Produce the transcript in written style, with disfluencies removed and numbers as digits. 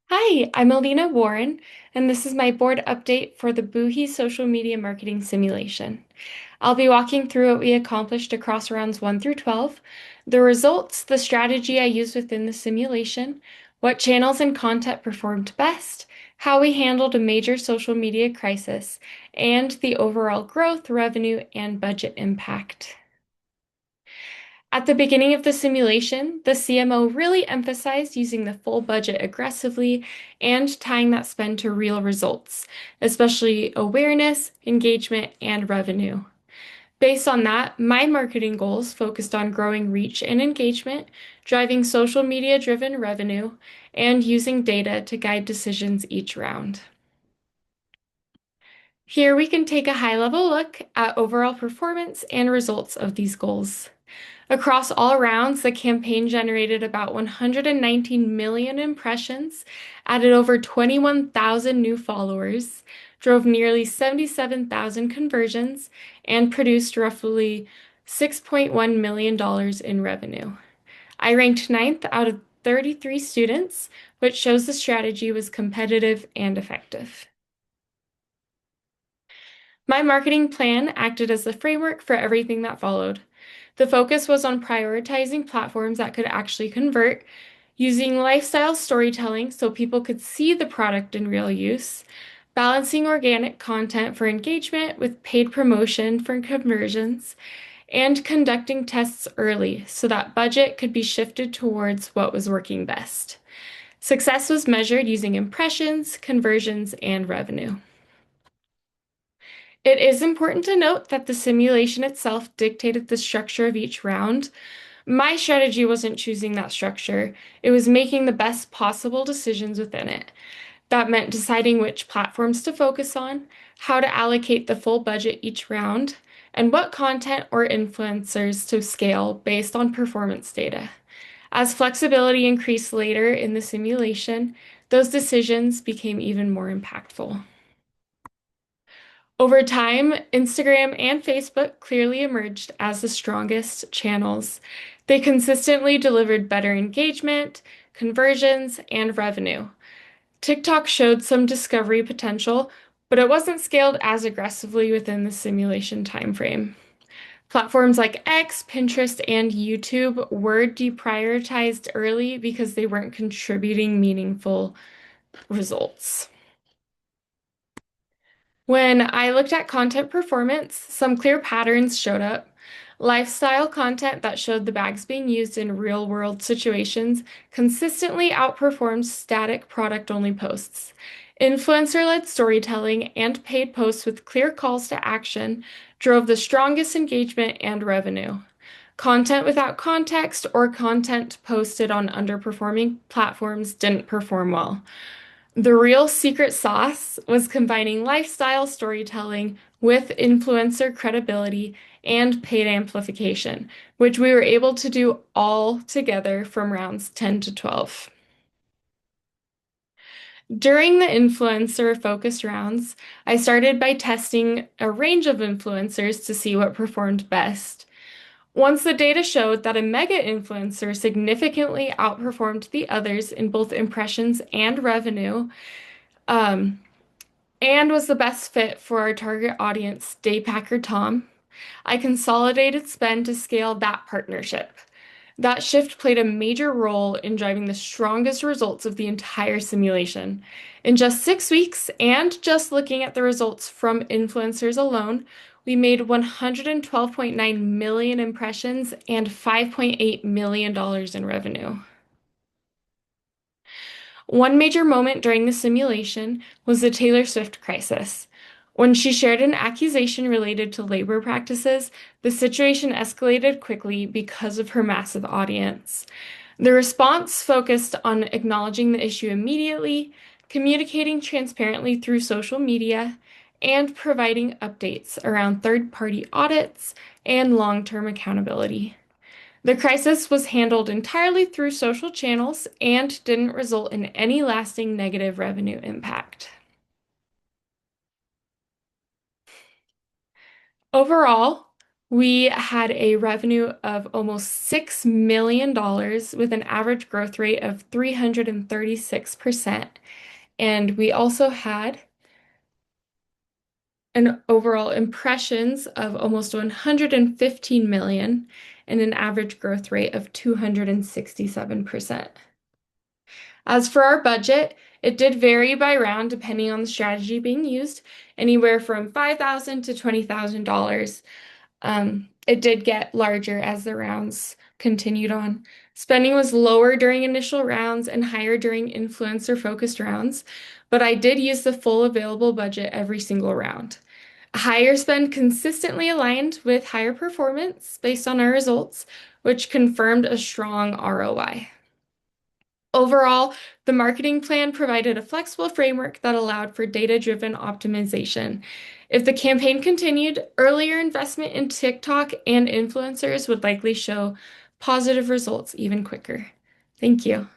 Hi, I'm Alina Warren, and this is my board update for the Buhi social media marketing simulation. I'll be walking through what we accomplished across rounds 1 through 12, the results, the strategy I used within the simulation, what channels and content performed best, how we handled a major social media crisis, and the overall growth, revenue, and budget impact. At the beginning of the simulation, the CMO really emphasized using the full budget aggressively and tying that spend to real results, especially awareness, engagement, and revenue. Based on that, my marketing goals focused on growing reach and engagement, driving social media driven revenue, and using data to guide decisions each round. Here we can take a high level look at overall performance and results of these goals. Across all rounds, the campaign generated about 119 million impressions, added over 21,000 new followers, drove nearly 77,000 conversions, and produced roughly $6.1 million in revenue. I ranked ninth out of 33 students, which shows the strategy was competitive and effective. My marketing plan acted as the framework for everything that followed. The focus was on prioritizing platforms that could actually convert, using lifestyle storytelling so people could see the product in real use, balancing organic content for engagement with paid promotion for conversions, and conducting tests early so that budget could be shifted towards what was working best. Success was measured using impressions, conversions, and revenue. It is important to note that the simulation itself dictated the structure of each round. My strategy wasn't choosing that structure, it was making the best possible decisions within it. That meant deciding which platforms to focus on, how to allocate the full budget each round, and what content or influencers to scale based on performance data. As flexibility increased later in the simulation, those decisions became even more impactful. Over time, Instagram and Facebook clearly emerged as the strongest channels. They consistently delivered better engagement, conversions, and revenue. TikTok showed some discovery potential, but it wasn't scaled as aggressively within the simulation timeframe. Platforms like X, Pinterest, and YouTube were deprioritized early because they weren't contributing meaningful results. When I looked at content performance, some clear patterns showed up. Lifestyle content that showed the bags being used in real world situations consistently outperformed static product only posts. Influencer led storytelling and paid posts with clear calls to action drove the strongest engagement and revenue. Content without context or content posted on underperforming platforms didn't perform well. The real secret sauce was combining lifestyle storytelling with influencer credibility and paid amplification, which we were able to do all together from rounds 10 to 12. During the influencer focused rounds, I started by testing a range of influencers to see what performed best. Once the data showed that a mega influencer significantly outperformed the others in both impressions and revenue, um, and was the best fit for our target audience, Daypacker Tom, I consolidated spend to scale that partnership. That shift played a major role in driving the strongest results of the entire simulation. In just 6 weeks, and just looking at the results from influencers alone, we made 112.9 million impressions and $5.8 million in revenue. One major moment during the simulation was the Taylor Swift crisis. When she shared an accusation related to labor practices, the situation escalated quickly because of her massive audience. The response focused on acknowledging the issue immediately, communicating transparently through social media, and providing updates around third-party audits and long-term accountability. The crisis was handled entirely through social channels and didn't result in any lasting negative revenue impact. Overall, We had a revenue of almost $6 million with an average growth rate of 336%. And we also had an overall impressions of almost 115 million and an average growth rate of 267%. As for our budget, it did vary by round depending on the strategy being used, anywhere from $5,000 to $20,000. It did get larger as the rounds continued on. Spending was lower during initial rounds and higher during influencer focused rounds, but I did use the full available budget every single round. Higher spend consistently aligned with higher performance based on our results, which confirmed a strong ROI. Overall, the marketing plan provided a flexible framework that allowed for data-driven optimization. If the campaign continued, earlier investment in TikTok and influencers would likely show positive results even quicker. Thank you.